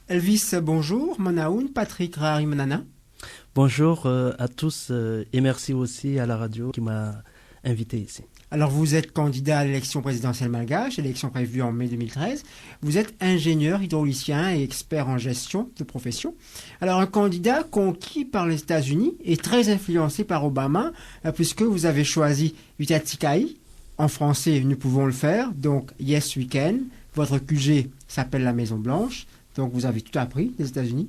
Elvis, bonjour. Manaoun, Patrick Rarimanana. Bonjour à tous et merci aussi à la radio qui m'a invité ici. Alors, vous êtes candidat à l'élection présidentielle malgache, élection prévue en mai 2013. Vous êtes ingénieur hydraulicien et expert en gestion de profession. Alors, un candidat conquis par les États-Unis et très influencé par Obama, puisque vous avez choisi Vitatikai. En français, nous pouvons le faire. Donc, Yes We Can. Votre QG s'appelle la Maison Blanche. Donc, vous avez tout appris des États-Unis.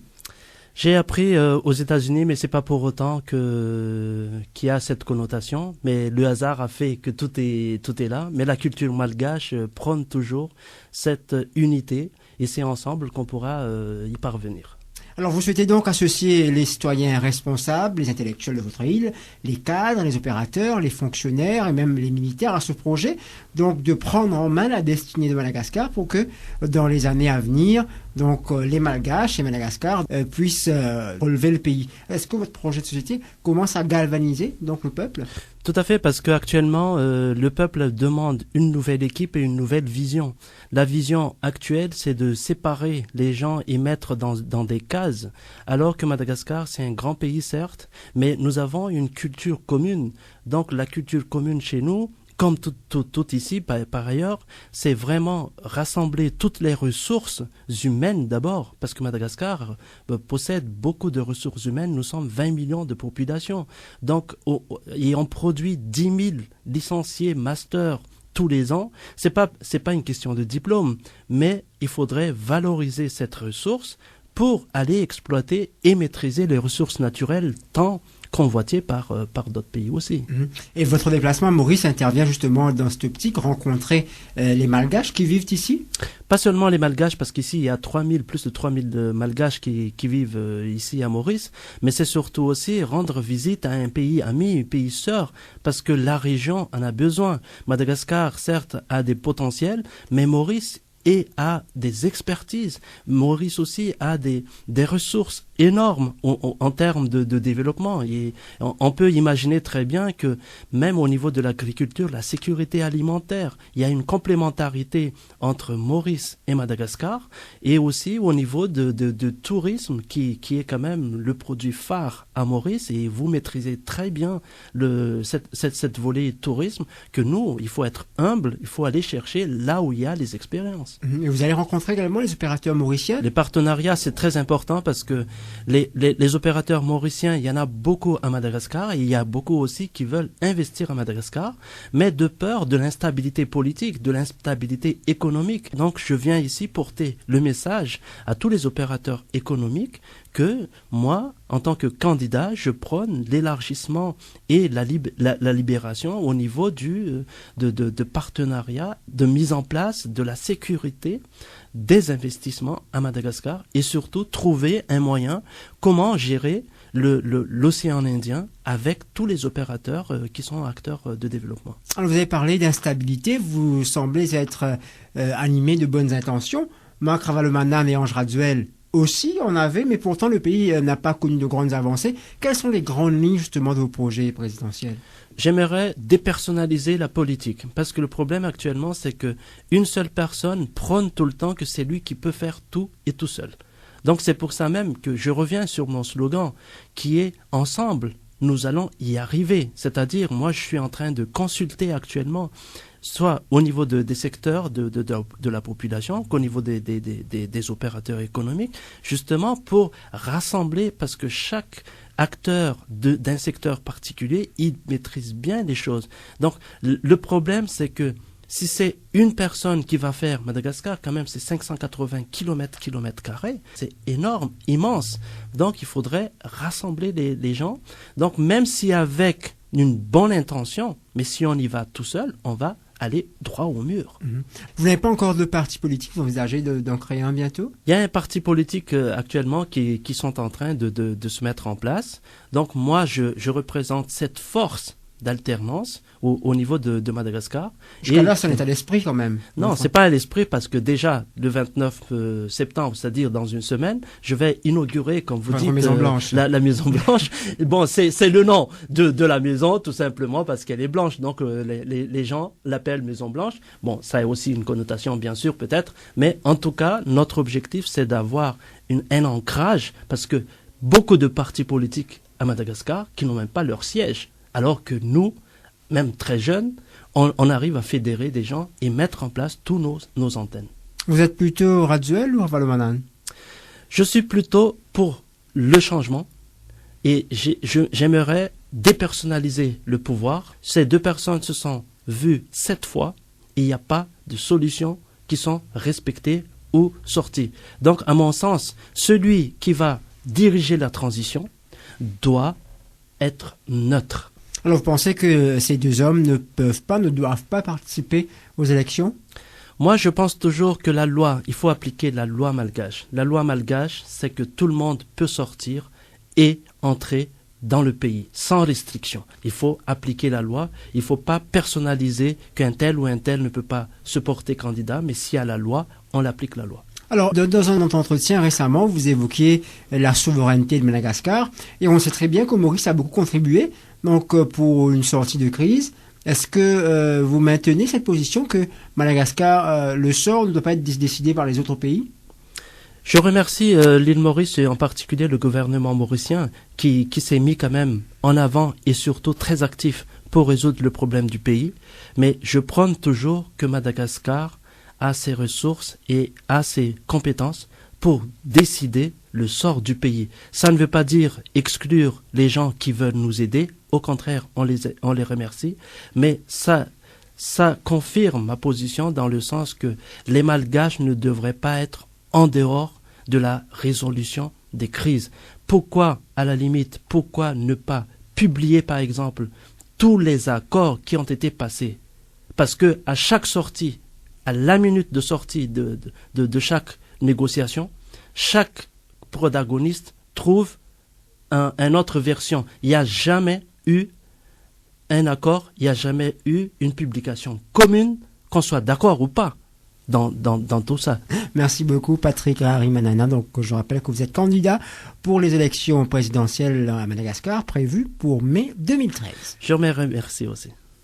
J'ai appris aux États-Unis, mais c'est pas pour autant qu'il y a cette connotation. Mais le hasard a fait que tout est là. Mais la culture malgache prône toujours cette unité, et c'est ensemble qu'on pourra y parvenir. Alors, vous souhaitez donc associer les citoyens responsables, les intellectuels de votre île, les cadres, les opérateurs, les fonctionnaires et même les militaires à ce projet, donc de prendre en main la destinée de Madagascar pour que dans les années à venir, donc les Malgaches et Madagascar puissent relever le pays. Est-ce que votre projet de société commence à galvaniser donc le peuple ? Tout à fait, parce qu'actuellement, le peuple demande une nouvelle équipe et une nouvelle vision. La vision actuelle, c'est de séparer les gens et mettre dans des cases, alors que Madagascar, c'est un grand pays, certes, mais nous avons une culture commune. Donc la culture commune chez nous, comme tout ici, par ailleurs, c'est vraiment rassembler toutes les ressources humaines d'abord, parce que Madagascar possède beaucoup de ressources humaines. Nous sommes 20 millions de population. Donc, et on produit 10 000 licenciés masters tous les ans. C'est pas une question de diplôme, mais il faudrait valoriser cette ressource pour aller exploiter et maîtriser les ressources naturelles tant convoité par d'autres pays aussi. Et votre déplacement à Maurice intervient justement dans cette optique, rencontrer les Malgaches qui vivent ici ? Pas seulement les Malgaches, parce qu'ici il y a plus de 3000 Malgaches qui vivent ici à Maurice, mais c'est surtout aussi rendre visite à un pays ami, un pays sœur, parce que la région en a besoin. Madagascar, certes, a des potentiels, mais Maurice a des expertises. Maurice aussi a des ressources énormes en termes de développement. Et on peut imaginer très bien que même au niveau de l'agriculture, la sécurité alimentaire, il y a une complémentarité entre Maurice et Madagascar, et aussi au niveau de tourisme qui est quand même le produit phare à Maurice, et vous maîtrisez très bien cette volée tourisme que nous, il faut être humble, il faut aller chercher là où il y a les expériences. Et vous allez rencontrer également les opérateurs mauriciens ? Les partenariats, c'est très important parce que les opérateurs mauriciens, il y en a beaucoup à Madagascar, et il y a beaucoup aussi qui veulent investir à Madagascar, mais de peur de l'instabilité politique, de l'instabilité économique. Donc je viens ici porter le message à tous les opérateurs économiques que moi, en tant que candidat, je prône l'élargissement et la libération au niveau de partenariat, de mise en place de la sécurité des investissements à Madagascar, et surtout trouver un moyen comment gérer l'océan Indien avec tous les opérateurs qui sont acteurs de développement. Alors vous avez parlé d'instabilité, vous semblez être animé de bonnes intentions. Marc Ravalomanana et Ange Radzuel aussi en avaient, mais pourtant le pays n'a pas connu de grandes avancées. Quelles sont les grandes lignes justement de vos projets présidentiels ? J'aimerais dépersonnaliser la politique, parce que le problème actuellement, c'est que une seule personne prône tout le temps que c'est lui qui peut faire tout et tout seul. Donc c'est pour ça même que je reviens sur mon slogan qui est « Ensemble, nous allons y arriver ». C'est-à-dire, moi je suis en train de consulter actuellement, soit au niveau des secteurs de la population, qu'au niveau des opérateurs économiques, justement pour rassembler, parce que chaque acteur d'un secteur particulier, il maîtrise bien les choses. Donc le problème, c'est que si c'est une personne qui va faire Madagascar, quand même c'est 580 km², c'est énorme, immense. Donc il faudrait rassembler les gens. Donc même si avec une bonne intention, mais si on y va tout seul, on va aller droit au mur. Vous n'avez pas encore de parti politique, vous envisagez d'en créer un bientôt ? Il y a un parti politique actuellement qui sont en train de se mettre en place. Donc moi, je représente cette force d'alternance au niveau de Madagascar. Jusqu'à là, c'est un état d'esprit quand même. Non, c'est pas à l'esprit parce que déjà, le 29 septembre, c'est-à-dire dans une semaine, je vais inaugurer, comme vous dites, Maison Blanche. La Maison Blanche. Bon, c'est le nom de la maison, tout simplement, parce qu'elle est blanche. Donc, les gens l'appellent Maison Blanche. Bon, ça a aussi une connotation, bien sûr, peut-être. Mais en tout cas, notre objectif, c'est d'avoir un ancrage, parce que beaucoup de partis politiques à Madagascar qui n'ont même pas leur siège, alors que nous, même très jeunes, on arrive à fédérer des gens et mettre en place tous nos antennes. Vous êtes plutôt Radzuel ou Ravalomanan? Je suis plutôt pour le changement et j'aimerais dépersonnaliser le pouvoir. Ces deux personnes se sont vues 7 fois et il n'y a pas de solutions qui sont respectées ou sorties. Donc, à mon sens, celui qui va diriger la transition doit être neutre. Alors, vous pensez que ces deux hommes ne doivent pas participer aux élections? Moi, je pense toujours que la loi, il faut appliquer la loi malgache. La loi malgache, c'est que tout le monde peut sortir et entrer dans le pays, sans restriction. Il faut appliquer la loi. Il ne faut pas personnaliser qu'un tel ou un tel ne peut pas se porter candidat, mais s'il y a la loi, on applique la loi. Alors, dans un entretien récemment, vous évoquiez la souveraineté de Madagascar, et on sait très bien que Maurice a beaucoup contribué donc, pour une sortie de crise. Est-ce que vous maintenez cette position que Madagascar, le sort ne doit pas être décidé par les autres pays? Je remercie l'île Maurice et en particulier le gouvernement mauricien qui s'est mis quand même en avant et surtout très actif pour résoudre le problème du pays. Mais je prône toujours que Madagascar a ses ressources et a ses compétences pour décider le sort du pays. Ça ne veut pas dire exclure les gens qui veulent nous aider. Au contraire, on les remercie. Mais ça confirme ma position dans le sens que les Malgaches ne devraient pas être en dehors de la résolution des crises. Pourquoi, à la limite, pourquoi ne pas publier, par exemple, tous les accords qui ont été passés? Parce que à chaque sortie, à la minute de sortie de chaque négociation, chaque protagoniste trouve une autre version. Il n'y a jamais eu un accord, il n'y a jamais eu une publication commune, qu'on soit d'accord ou pas dans tout ça. Merci beaucoup Patrick Harimanana. Donc je rappelle que vous êtes candidat pour les élections présidentielles à Madagascar prévues pour mai 2013. Je me remercie aussi.